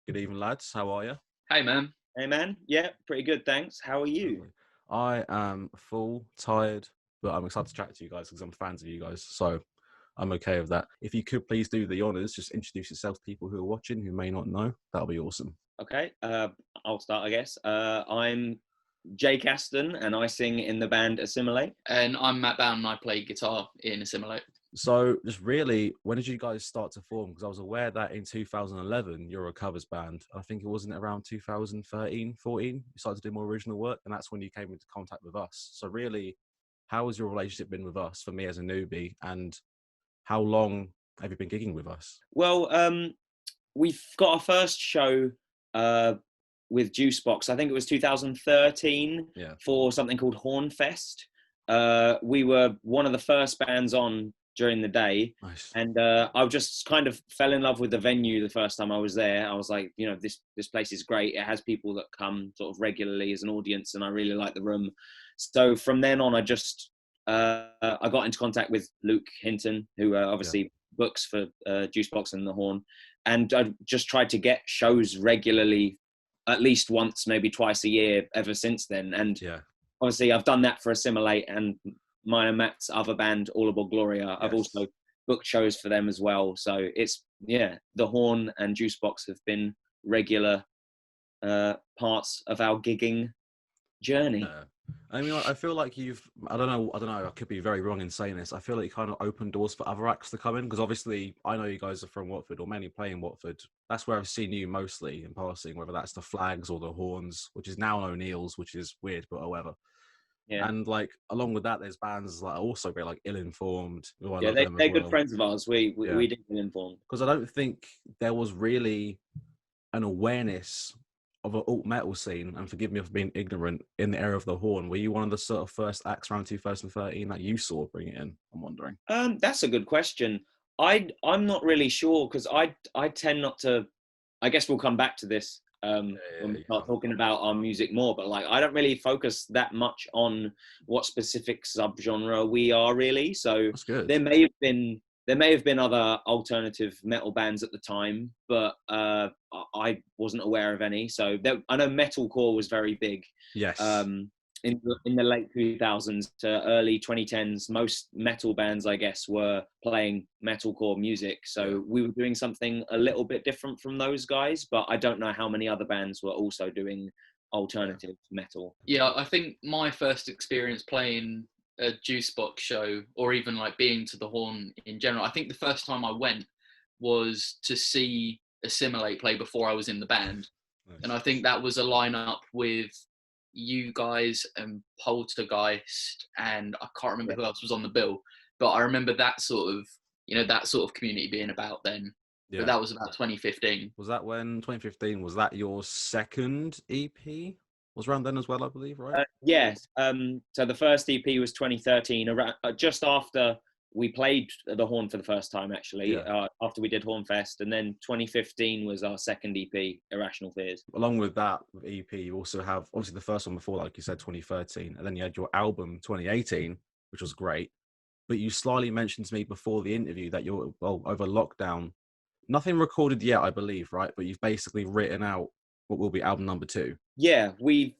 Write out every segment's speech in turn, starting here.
Good evening, lads. How are you? Hey man. Hey man, yeah, pretty good, thanks. How are you? Lovely. I am full, tired, but I'm excited to chat to you guys because I'm fans of you guys. So I'm okay with that. If you could please do the honors, just introduce yourself to people who are watching who may not know. That'll be awesome. Okay, I'll start, I guess. I'm Jake Aston, and I sing in the band Assimilate. And I'm Matt Bound and I play guitar in Assimilate. So just really, when did you guys start to form? Because I was aware that in 2011 you're a covers band. I think it wasn't around 2013, 14 you started to do more original work, and that's when you came into contact with us. So really, how has your relationship been with us for me as a newbie, and how long have you been gigging with us? Well, we've got our first show uh, with Juicebox. I think it was 2013 Yeah. for something called Hornfest. We were one of the first bands on during the day, Nice. and I just kind of fell in love with the venue the first time I was there. I was like, this place is great. It has people that come sort of regularly as an audience, and I really like the room. So from then on, I got into contact with Luke Hinton, who Yeah. obviously books for Juicebox and the Horn, and I just tried to get shows regularly, at least once, maybe twice a year, ever since then. And Yeah. obviously, I've done that for Assimilate and mine and Matt's other band, All Aboard Gloria. I've Yes. also booked shows for them as well. So it's the Horn and Juicebox have been regular parts of our gigging journey. Yeah. I mean, I feel like I don't know, I could be very wrong in saying this. I feel like you kind of opened doors for other acts to come in, because obviously I know you guys are from Watford or mainly play in Watford. That's where I've seen you mostly in passing, whether that's the Flags or the Horns, which is now O'Neill's, which is weird, but however. Yeah. And like along with that, there's bands like also very like Ill Informed. Oh, I Yeah, love them as they're good well. friends of ours. We Yeah, did get informed. because I don't think there was really an awareness of an alt metal scene, and forgive me for being ignorant, in the era of the Horn. Were you one of the sort of first acts around 2013 that you saw bring it in? I'm wondering. That's a good question. I'm not really sure because I tend not to. I guess we'll come back to this when we You start can. talking about our music more. But like, I don't really focus that much on what specific subgenre we are really. So That's good. there may have been other alternative metal bands at the time, but I wasn't aware of any. So I know metalcore was very big. Yes. In the late 2000s to early 2010s, most metal bands, I guess, were playing metalcore music. So we were doing something a little bit different from those guys, but I don't know how many other bands were also doing alternative metal. Yeah, I think my first experience playing a Juicebox show, or even like being to the Horn in general, I think the first time I went was to see Assimilate play before I was in the band. Nice. And I think that was a lineup with you guys and Poltergeist, and I can't remember who else was on the bill, but I remember that sort of community being about then. Yeah. But that was about 2015. Was that when 2015? Was that your second EP? Was around then as well, I believe, right? Yes. So the first EP was 2013, around, just after we played the Horn for the first time, actually, after we did Hornfest. And then 2015 was our second EP, Irrational Fears. Along with that EP, you also have obviously the first one before, like you said, 2013, and then you had your album 2018, which was great. But you slyly mentioned to me before the interview that you're over lockdown. Nothing recorded yet, I believe, right? But you've basically written out what will be album number 2. Yeah, we've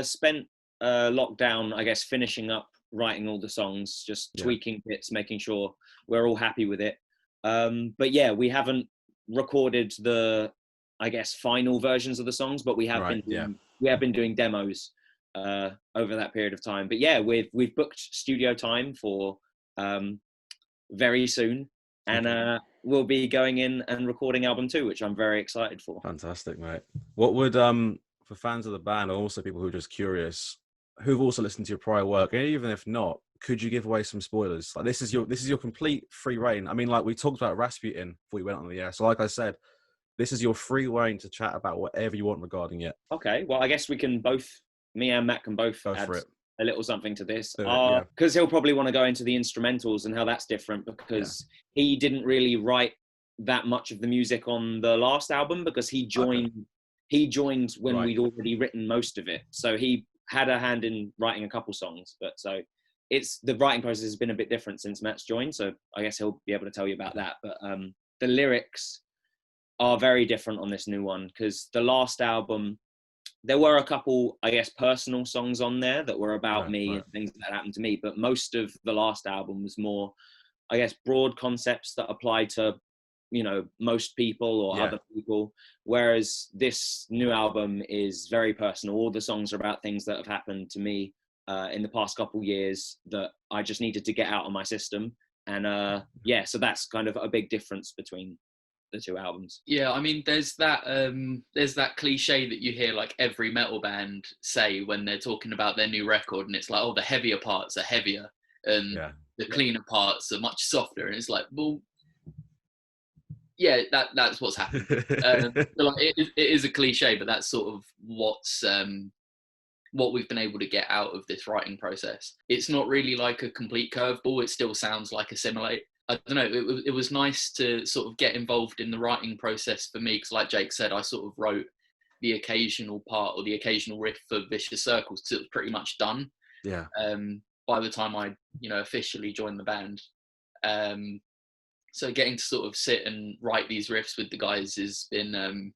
spent lockdown, I guess, finishing up writing all the songs, just tweaking bits, making sure we're all happy with it. But yeah, we haven't recorded the, I guess, final versions of the songs, but we have been doing demos over that period of time. But yeah, we've booked studio time for very soon, and we'll be going in and recording album 2, which I'm very excited for. Fantastic, mate. What would for fans of the band, and also people who are just curious, who've also listened to your prior work, and even if not, could you give away some spoilers? Like this is your complete free reign. I mean, like we talked about Rasputin before we went on the air. So like I said, this is your free reign to chat about whatever you want regarding it. Okay, well, I guess me and Matt can both Go add for it. a little something to this. Yeah. Because he'll probably want to go into the instrumentals and how that's different, because he didn't really write that much of the music on the last album, because he joined when we'd already written most of it. So he had a hand in writing a couple songs, but so the writing process has been a bit different since Matt's joined. So I guess he'll be able to tell you about that. But the lyrics, are very different on this new one, because the last album, there were a couple, I guess, personal songs on there that were about me and things that happened to me. But most of the last album was more, I guess, broad concepts that apply to, you know, most people or other people. Whereas this new album is very personal. All the songs are about things that have happened to me in the past couple years that I just needed to get out of my system. And so that's kind of a big difference between the two albums. Yeah, I mean, there's that cliche that you hear like every metal band say when they're talking about their new record, and it's like, oh, the heavier parts are heavier and the cleaner parts are much softer, and it's like, well, yeah, that's what's happened. Like, it is a cliche, but that's sort of what we've been able to get out of this writing process. It's not really like a complete curveball. It still sounds like Assimilate. I don't know, it was nice to sort of get involved in the writing process for me, because like Jake said, I sort of wrote the occasional part or the occasional riff for Vicious Circles, because it was pretty much done. Yeah. By the time I, officially joined the band. So getting to sort of sit and write these riffs with the guys has been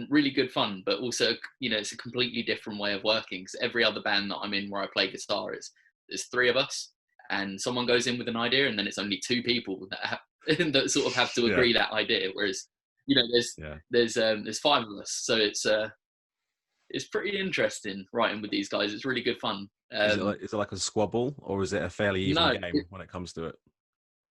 really good fun, but also, it's a completely different way of working, because every other band that I'm in where I play guitar, there's three of us, and someone goes in with an idea, and then it's only two people that sort of have to agree that idea. Whereas, there's five of us, so it's pretty interesting writing with these guys. It's really good fun. Is it like a squabble, or is it a fairly even game when it comes to it?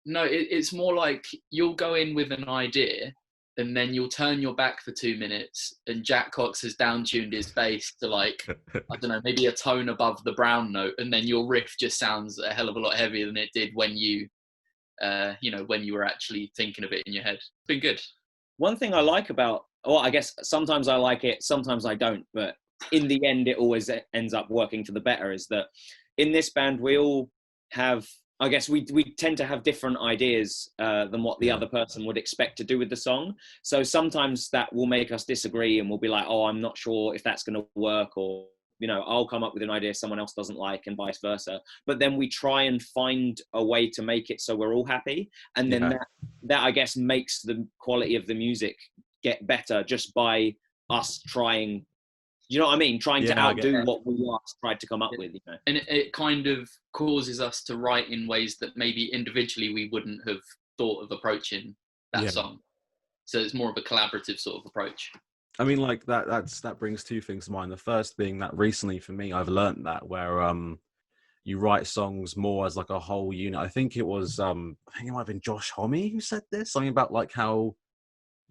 No, it's more like you'll go in with an idea, and then you'll turn your back for 2 minutes, and Jack Cox has down-tuned his bass to, like, I don't know, maybe a tone above the brown note, and then your riff just sounds a hell of a lot heavier than it did when you were actually thinking of it in your head. It's been good. One thing I like about, I guess sometimes I like it, sometimes I don't, but in the end it always ends up working for the better, is that in this band we all have, I guess we tend to have different ideas than what the other person would expect to do with the song. So sometimes that will make us disagree, and we'll be like, oh, I'm not sure if that's going to work, or, I'll come up with an idea someone else doesn't like, and vice versa. But then we try and find a way to make it so we're all happy. And then that I guess makes the quality of the music get better just by us trying. You know what I mean? Trying to outdo what we last tried to come up with, And it kind of causes us to write in ways that maybe individually we wouldn't have thought of approaching that song. So it's more of a collaborative sort of approach. I mean, like that brings two things to mind. The first being that recently for me, I've learned that where you write songs more as like a whole unit. I think it was I think it might have been Josh Homme who said this, something about like how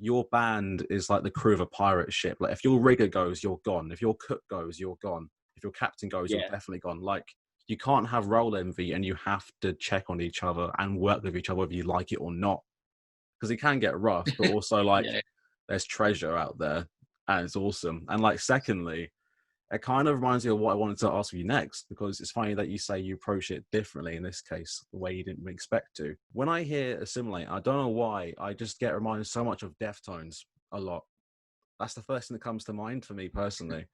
your band is like the crew of a pirate ship. Like if your rigger goes, you're gone. If your cook goes, you're gone. If your captain goes, you're definitely gone. Like you can't have role envy, and you have to check on each other and work with each other whether you like it or not. Because it can get rough, but also like there's treasure out there, and it's awesome. And like secondly, it kind of reminds me of what I wanted to ask you next, because it's funny that you say you approach it differently in this case, the way you didn't expect to. When I hear Assimilate, I don't know why, I just get reminded so much of Deftones a lot. That's the first thing that comes to mind for me personally.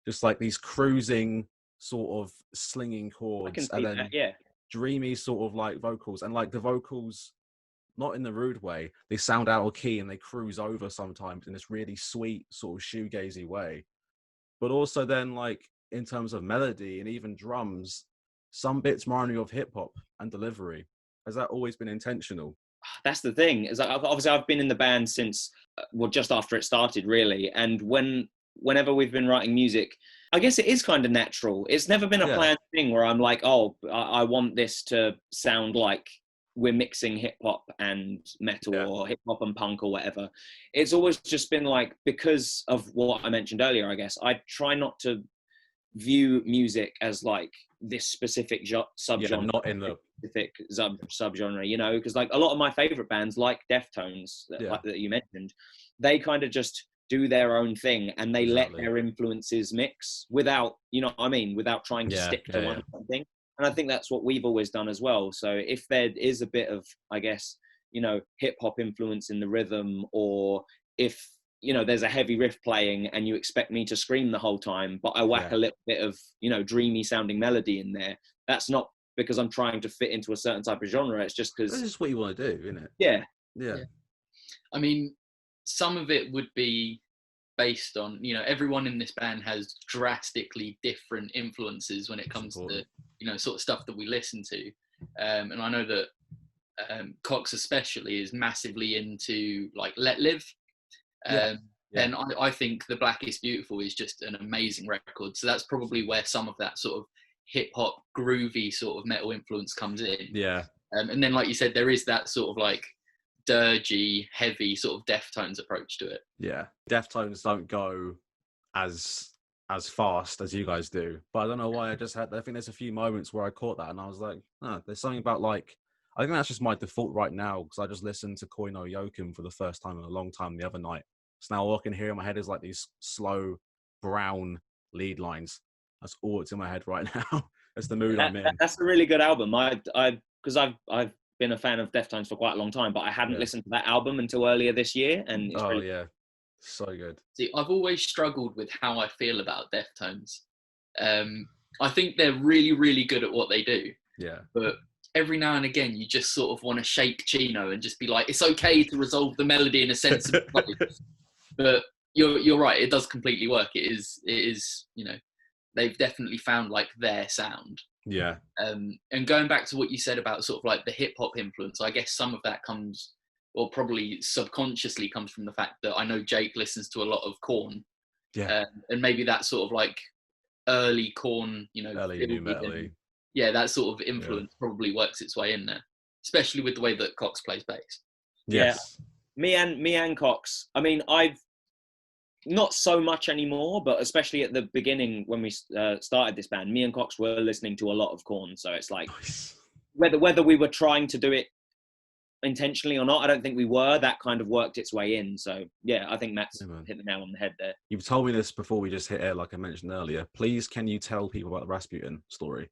Just like these cruising sort of slinging chords, and then dreamy sort of like vocals, and like the vocals, not in the rude way, they sound out of key and they cruise over sometimes in this really sweet sort of shoegazy way. But also then, like, in terms of melody and even drums, some bits remind me of hip-hop and delivery. Has that always been intentional? That's the thing. Is obviously I've been in the band since, just after it started, really. And whenever we've been writing music, I guess it is kind of natural. It's never been a planned thing where I'm like, oh, I want this to sound like we're mixing hip hop and metal or hip hop and punk or whatever. It's always just been like, because of what I mentioned earlier, I guess I try not to view music as like this specific subgenre, not in the specific subgenre, because like a lot of my favorite bands, like Deftones, that you mentioned, they kind of just do their own thing, and they let their influences mix without, without trying to stick to one thing. And I think that's what we've always done as well. So if there is a bit of, I guess, hip hop influence in the rhythm, or if, there's a heavy riff playing and you expect me to scream the whole time, but I whack a little bit of, dreamy sounding melody in there, that's not because I'm trying to fit into a certain type of genre. It's just because... This is what you want to do, isn't it? Yeah. Yeah. I mean, some of it would be based on, you know, everyone in this band has drastically different influences when it comes to, you know, sort of stuff that we listen to. And I know that Cox especially is massively into like Let Live. And I think The Black is Beautiful is just an amazing record. So that's probably where some of that sort of hip hop groovy sort of metal influence comes in. Yeah. And then, like you said, there is that sort of like dirgy, heavy sort of Deftones approach to it. Yeah. Deftones don't go as fast as you guys do, but I don't know why I think there's a few moments where I caught that and I was like, there's something about like, I think that's just my default right now, because I just listened to Koi no Yokum for the first time in a long time the other night. So now all I can hear in my head is like these slow brown lead lines. That's all that's in my head right now. That's the mood I'm in. That's a really good album. Because I've been a fan of Deftones for quite a long time, but I hadn't listened to that album until earlier this year, and it's so good. See, I've always struggled with how I feel about Deftones. I think they're really, really good at what they do. Yeah. But every now and again, you just sort of want to shake Chino and just be like, it's okay to resolve the melody in a sensible place. But you're right, it does completely work. It is, you know, they've definitely found like their sound. Yeah. And going back to what you said about sort of like the hip hop influence, I guess some of that comes, or probably subconsciously comes, from the fact that I know Jake listens to a lot of Korn. Yeah. And maybe that sort of like early Korn, you know, early new metal. Yeah, that sort of influence probably works its way in there, especially with the way that Cox plays bass. Yes. Yeah. Me and Cox. I mean, I've not so much anymore, but especially at the beginning when we started this band, me and Cox were listening to a lot of Korn. So it's like whether we were trying to do it intentionally or not, I don't think we were. That kind of worked its way in. So yeah, I think Matt's hit the nail on the head there. You've told me this before we just hit air, like I mentioned earlier. Please, can you tell people about the Rasputin story?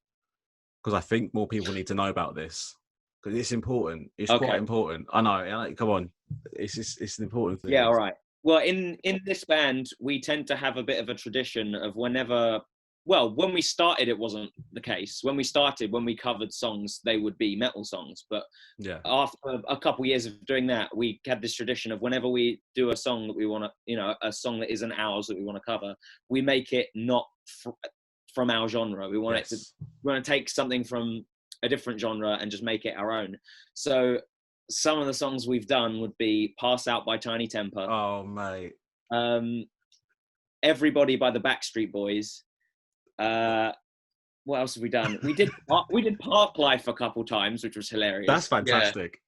Because I think more people need to know about this. Because it's important. It's quite important. I know. Come on. It's an important thing. Yeah, all right. Well, in this band, we tend to have a bit of a tradition of whenever... Well, when we started, it wasn't the case. When we covered songs, they would be metal songs. But after a couple of years of doing that, we had this tradition of whenever we do a song that we want to, you know, a song that isn't ours that we want to cover, we make it not from our genre. We want to take something from a different genre and just make it our own. So some of the songs we've done would be Pass Out by Tiny Temper. Oh, mate. Everybody by the Backstreet Boys. What else have we done? We did Park Life a couple times, which was hilarious. That's fantastic.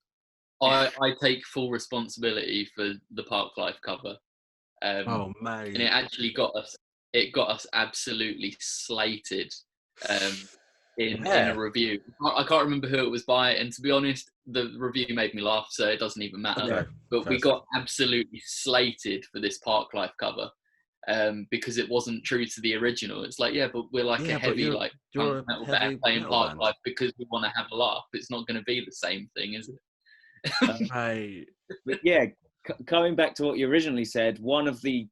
Yeah. I take full responsibility for the Park Life cover. Oh, mate. And it actually got us absolutely slated in a review. I can't remember who it was by, and to be honest, the review made me laugh, so it doesn't even matter. Okay. But we got absolutely slated for this Park Life cover. Because it wasn't true to the original. It's like, but we're like a heavy punk metal band playing Park Life because we want to have a laugh. It's not going to be the same thing, is it? Hey. But yeah, coming back to what you originally said, one of the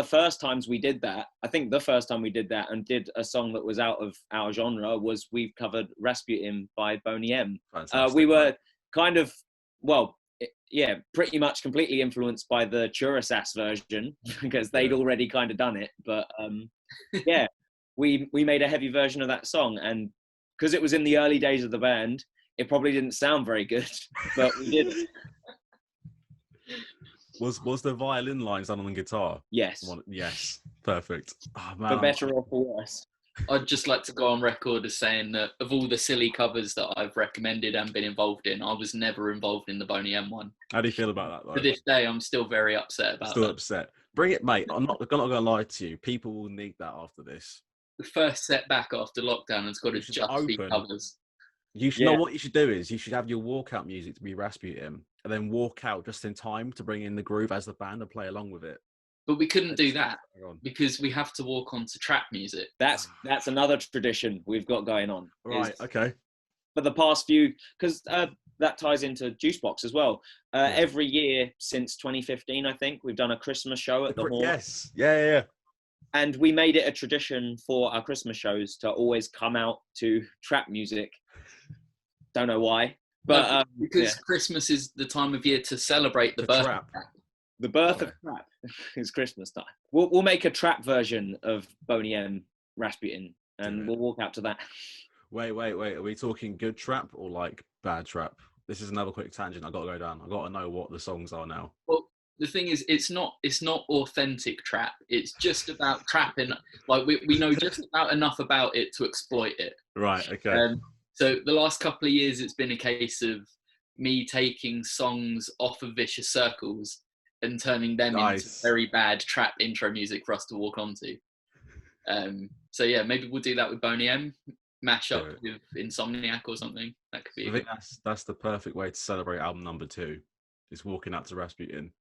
first times we did that, I think the first time we did that and did a song that was out of our genre was we covered Rasputin by Boney M. We were kind of, pretty much completely influenced by the Churasas version because they'd already kind of done it. But we made a heavy version of that song, and because it was in the early days of the band, it probably didn't sound very good, but we did it. Was the violin lines done on the guitar? Yes. Yes. Perfect. Oh, man. For better or for worse. I'd just like to go on record as saying that of all the silly covers that I've recommended and been involved in, I was never involved in the Boney M one. How do you feel about that, though? To this day, I'm still very upset about Still that. upset. Bring it, mate. I'm not going to lie to you. People will need that after this. The first setback after lockdown has got to just be covers. You should know what you should do is you should have your walkout music to be Rasputin and then walk out just in time to bring in the groove as the band and play along with it. But we couldn't do that because we have to walk on to trap music. That's another tradition we've got going on. Right, okay. For the past few, because that ties into Juicebox as well. Every year since 2015, I think, we've done a Christmas show at the Hall. Yes, yeah. And we made it a tradition for our Christmas shows to always come out to trap music. Don't know why. But because Christmas is the time of year to celebrate the birth. The birth of trap is Christmas time. We'll make a trap version of Boney M Rasputin, and we'll walk out to that. Wait. Are we talking good trap or like bad trap? This is another quick tangent. I got to go down. I got to know what the songs are now. Well, the thing is, it's not authentic trap. It's just about trapping. Like we know just about enough about it to exploit it. Right. Okay. So the last couple of years, it's been a case of me taking songs off of Vicious Circles and turning them into very bad trap intro music for us to walk onto. So yeah, maybe we'll do that with Boney M, mash up with Insomniac or something. That could be. I think that's the perfect way to celebrate album number 2. Is walking out to Rasputin.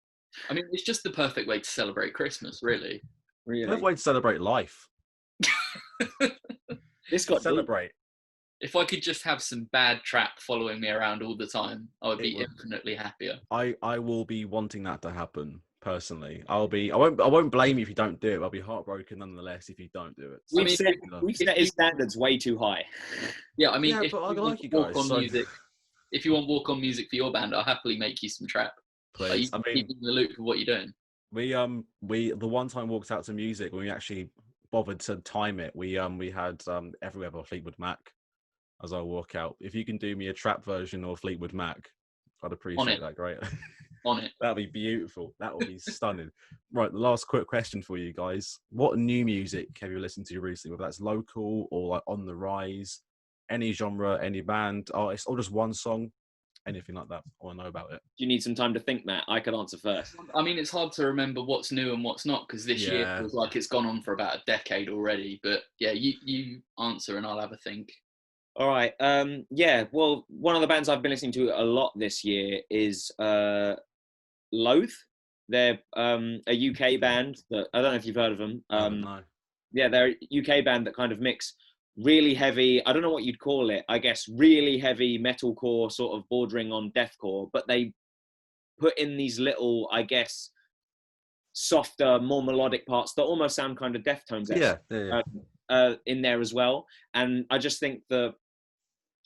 I mean, it's just the perfect way to celebrate Christmas, really. Perfect way to celebrate life. This got celebrate. If I could just have some bad trap following me around all the time, I would be infinitely happier. I will be wanting that to happen personally. I won't blame you if you don't do it. I'll be heartbroken nonetheless if you don't do it. So we've set his standards way too high. Yeah, I mean, yeah, if but I like you walk guys. On music, if you want walk on music for your band, I'll happily make you some trap. Please, I mean, keep in the loop of what you're doing. We the one time walked out to music when we actually bothered to time it. We had Everywhere by Fleetwood Mac as I walk out. If you can do me a trap version of Fleetwood Mac, I'd appreciate that. Great. On it. That'd be beautiful. That would be stunning. Right, the last quick question for you guys. What new music have you listened to recently, whether that's local or like on the rise? Any genre, any band, artist, or just one song? Anything like that? I want to know about it. Do you need some time to think, Matt? I could answer first. I mean, it's hard to remember what's new and what's not because this year feels like it's gone on for about a decade already. But yeah, you answer and I'll have a think. All right. Yeah. Well, one of the bands I've been listening to a lot this year is Loath. They're a UK band that I don't know if you've heard of them. No. Yeah, they're a UK band that kind of mix really heavy, I don't know what you'd call it, I guess really heavy metalcore, sort of bordering on deathcore, but they put in these little, I guess, softer, more melodic parts that almost sound kind of Deftones in there as well. And I just think the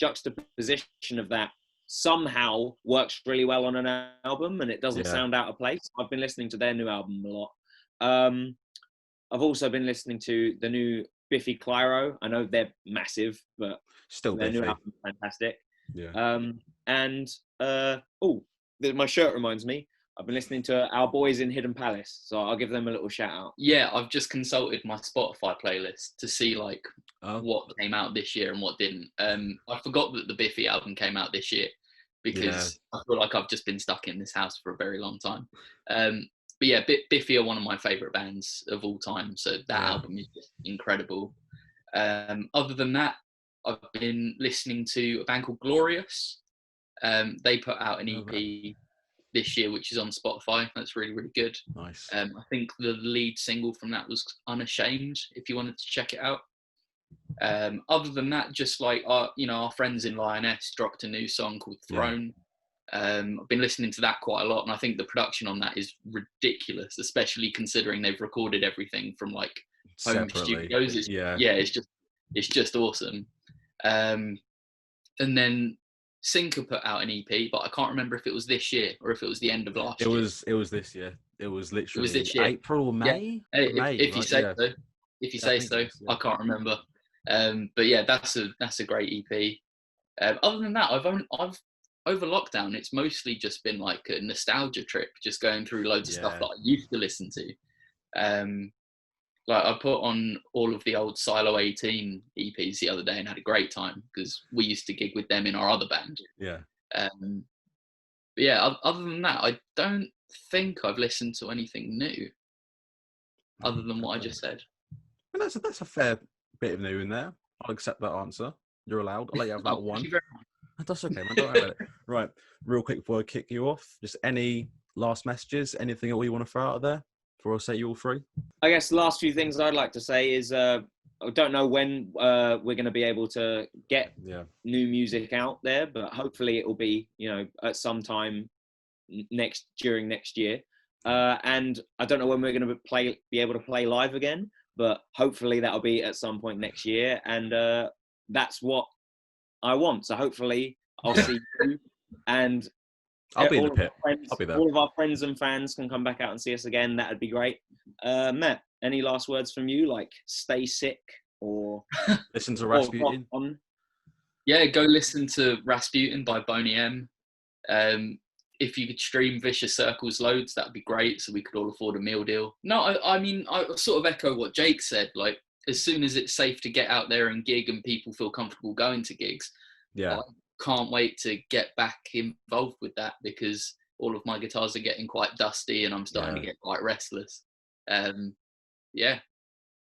juxtaposition of that somehow works really well on an album and it doesn't sound out of place. I've been listening to their new album a lot. I've also been listening to the new Biffy Clyro. I know they're massive, but still their Biffy. new album's fantastic. Yeah. My shirt reminds me. I've been listening to Our Boys in Hidden Palace, so I'll give them a little shout out. Yeah, I've just consulted my Spotify playlist to see like what came out this year and what didn't. I forgot that the Biffy album came out this year because I feel like I've just been stuck in this house for a very long time. But yeah, Biffy are one of my favourite bands of all time, so that album is just incredible. Other than that, I've been listening to a band called Glorious. They put out an EP this year, which is on Spotify. That's really, really good. Nice. I think the lead single from that was Unashamed, if you wanted to check it out. Other than that, just like our friends in Lioness dropped a new song called Throne. I've been listening to that quite a lot, and I think the production on that is ridiculous, especially considering they've recorded everything from like home studios. It's just awesome. And then Sinker put out an EP, but I can't remember if it was this year or if it was the end of last year. It was this year. It was literally this year. April or May. Yeah. May, if you say so. If you say so, I can't remember. But yeah, that's a great EP. Other than that, I've over lockdown, it's mostly just been like a nostalgia trip, just going through loads of stuff that I used to listen to. Like I put on all of the old Silo 18 EPs the other day and had a great time because we used to gig with them in our other band. Yeah. But yeah, other than that, I don't think I've listened to anything new other than what I just said. Well, that's a fair bit of new in there. I'll accept that answer. You're allowed. I'll let you have that one. That's okay, man. Don't worry about it. Right, real quick before I kick you off, just any last messages, anything at all you want to throw out of there before I set you all free? I guess the last few things I'd like to say is I don't know when we're going to be able to get new music out there, but hopefully it will be, at some time during next year. And I don't know when we're going to be able to play live again, but hopefully that'll be at some point next year. And that's what I want. So hopefully I'll see you and I'll be in all the of our pit. friends- I'll be there. All of our friends and fans can come back out and see us again. That'd be great. Matt, any last words from you? Like, stay sick or Listen to or rock Rasputin. on? Yeah, go listen to Rasputin by Boney M. If you could stream Vicious Circles loads, that'd be great, so we could all afford a meal deal. No, I mean, I sort of echo what Jake said. Like, as soon as it's safe to get out there and gig and people feel comfortable going to gigs, Yeah. I can't wait to get back involved with that, because all of my guitars are getting quite dusty and I'm starting to get quite restless. Yeah.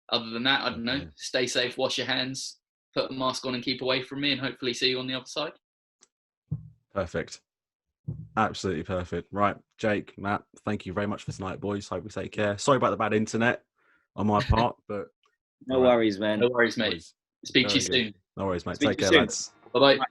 Other than that, I don't know. Stay safe, wash your hands, put a mask on and keep away from me, and hopefully see you on the other side. Perfect. Absolutely perfect. Right, Jake, Matt, thank you very much for tonight, boys. Hope we take care. Sorry about the bad internet on my part, but No worries, man. No worries, mate. boys, Speak to you very good. soon. No worries, mate. Speak Take to you care, soon. lads. Bye-bye.